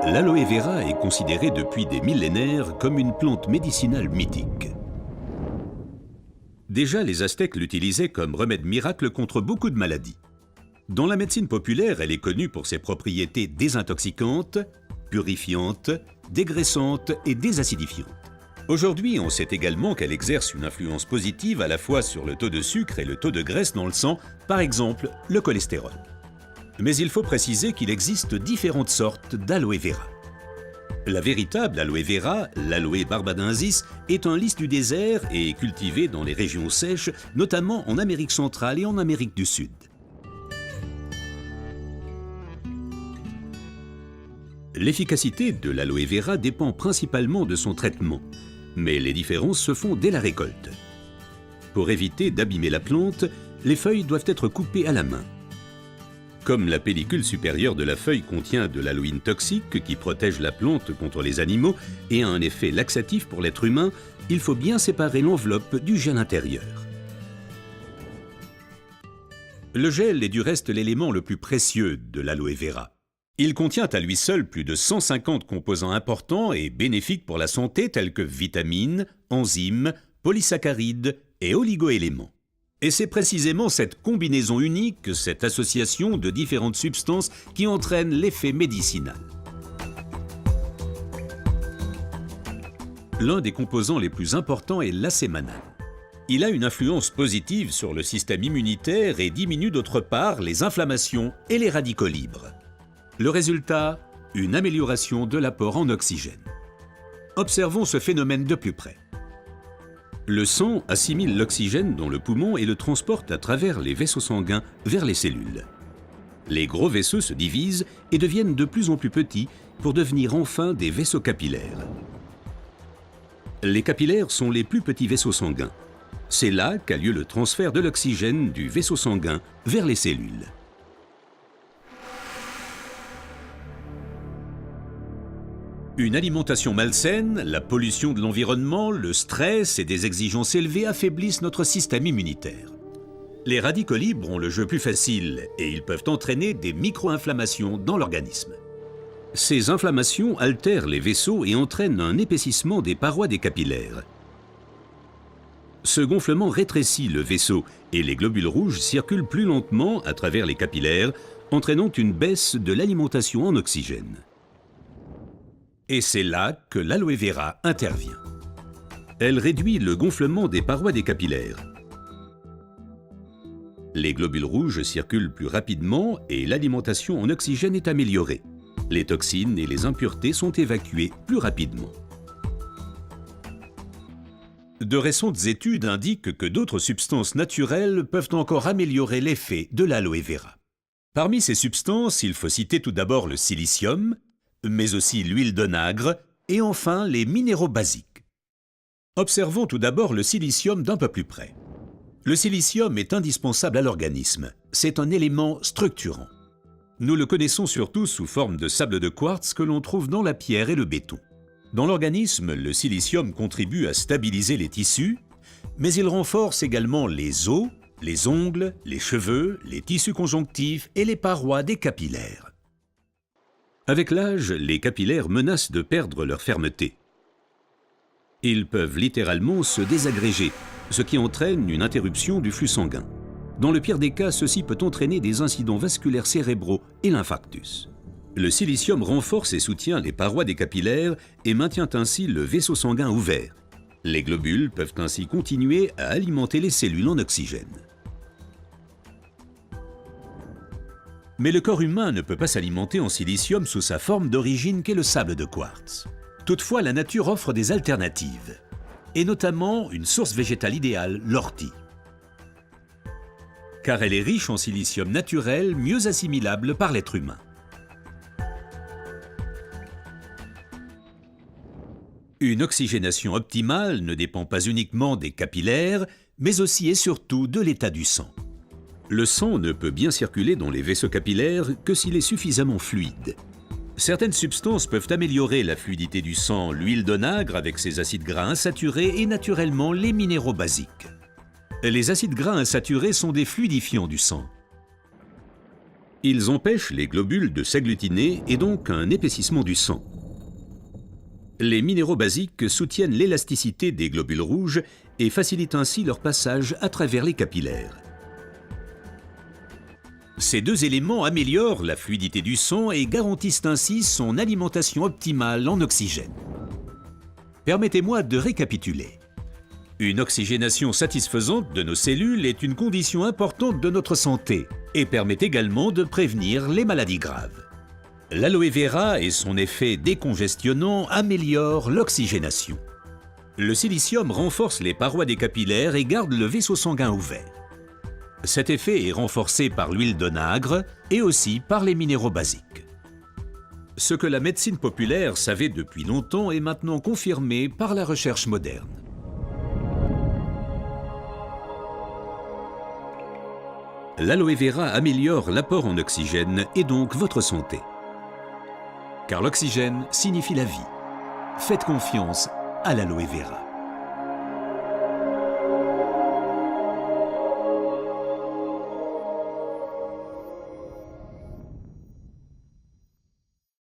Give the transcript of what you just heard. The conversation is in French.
L'aloe vera est considérée depuis des millénaires comme une plante médicinale mythique. Déjà, les Aztèques l'utilisaient comme remède miracle contre beaucoup de maladies. Dans la médecine populaire, elle est connue pour ses propriétés désintoxicantes, purifiantes, dégraissantes et désacidifiantes. Aujourd'hui, on sait également qu'elle exerce une influence positive à la fois sur le taux de sucre et le taux de graisse dans le sang, par exemple le cholestérol. Mais il faut préciser qu'il existe différentes sortes d'aloe vera. La véritable aloe vera, l'aloe barbadensis, est un lys du désert et est cultivée dans les régions sèches, notamment en Amérique centrale et en Amérique du Sud. L'efficacité de l'aloe vera dépend principalement de son traitement, mais les différences se font dès la récolte. Pour éviter d'abîmer la plante, les feuilles doivent être coupées à la main. Comme la pellicule supérieure de la feuille contient de l'aloïne toxique qui protège la plante contre les animaux et a un effet laxatif pour l'être humain, il faut bien séparer l'enveloppe du gel intérieur. Le gel est du reste l'élément le plus précieux de l'aloe vera. Il contient à lui seul plus de 150 composants importants et bénéfiques pour la santé tels que vitamines, enzymes, polysaccharides et oligoéléments. Et c'est précisément cette combinaison unique, cette association de différentes substances qui entraîne l'effet médicinal. L'un des composants les plus importants est l'acémanal. Il a une influence positive sur le système immunitaire et diminue d'autre part les inflammations et les radicaux libres. Le résultat, une amélioration de l'apport en oxygène. Observons ce phénomène de plus près. Le sang assimile l'oxygène dans le poumon et le transporte à travers les vaisseaux sanguins vers les cellules. Les gros vaisseaux se divisent et deviennent de plus en plus petits pour devenir enfin des vaisseaux capillaires. Les capillaires sont les plus petits vaisseaux sanguins. C'est là qu'a lieu le transfert de l'oxygène du vaisseau sanguin vers les cellules. Une alimentation malsaine, la pollution de l'environnement, le stress et des exigences élevées affaiblissent notre système immunitaire. Les radicaux libres ont le jeu plus facile et ils peuvent entraîner des micro-inflammations dans l'organisme. Ces inflammations altèrent les vaisseaux et entraînent un épaississement des parois des capillaires. Ce gonflement rétrécit le vaisseau et les globules rouges circulent plus lentement à travers les capillaires, entraînant une baisse de l'alimentation en oxygène. Et c'est là que l'aloe vera intervient. Elle réduit le gonflement des parois des capillaires. Les globules rouges circulent plus rapidement et l'alimentation en oxygène est améliorée. Les toxines et les impuretés sont évacuées plus rapidement. De récentes études indiquent que d'autres substances naturelles peuvent encore améliorer l'effet de l'aloe vera. Parmi ces substances, il faut citer tout d'abord le silicium, mais aussi l'huile d'onagre et enfin les minéraux basiques. Observons tout d'abord le silicium d'un peu plus près. Le silicium est indispensable à l'organisme. C'est un élément structurant. Nous le connaissons surtout sous forme de sable de quartz que l'on trouve dans la pierre et le béton. Dans l'organisme, le silicium contribue à stabiliser les tissus, mais il renforce également les os, les ongles, les cheveux, les tissus conjonctifs et les parois des capillaires. Avec l'âge, les capillaires menacent de perdre leur fermeté. Ils peuvent littéralement se désagréger, ce qui entraîne une interruption du flux sanguin. Dans le pire des cas, ceci peut entraîner des incidents vasculaires cérébraux et l'infarctus. Le silicium renforce et soutient les parois des capillaires et maintient ainsi le vaisseau sanguin ouvert. Les globules peuvent ainsi continuer à alimenter les cellules en oxygène. Mais le corps humain ne peut pas s'alimenter en silicium sous sa forme d'origine qu'est le sable de quartz. Toutefois, la nature offre des alternatives, et notamment une source végétale idéale, l'ortie. Car elle est riche en silicium naturel, mieux assimilable par l'être humain. Une oxygénation optimale ne dépend pas uniquement des capillaires, mais aussi et surtout de l'état du sang. Le sang ne peut bien circuler dans les vaisseaux capillaires que s'il est suffisamment fluide. Certaines substances peuvent améliorer la fluidité du sang, l'huile d'onagre avec ses acides gras insaturés et naturellement les minéraux basiques. Les acides gras insaturés sont des fluidifiants du sang. Ils empêchent les globules de s'agglutiner et donc un épaississement du sang. Les minéraux basiques soutiennent l'élasticité des globules rouges et facilitent ainsi leur passage à travers les capillaires. Ces deux éléments améliorent la fluidité du sang et garantissent ainsi son alimentation optimale en oxygène. Permettez-moi de récapituler. Une oxygénation satisfaisante de nos cellules est une condition importante de notre santé et permet également de prévenir les maladies graves. L'aloe vera et son effet décongestionnant améliorent l'oxygénation. Le silicium renforce les parois des capillaires et garde le vaisseau sanguin ouvert. Cet effet est renforcé par l'huile d'onagre et aussi par les minéraux basiques. Ce que la médecine populaire savait depuis longtemps est maintenant confirmé par la recherche moderne. L'aloe vera améliore l'apport en oxygène et donc votre santé. Car l'oxygène signifie la vie. Faites confiance à l'aloe vera.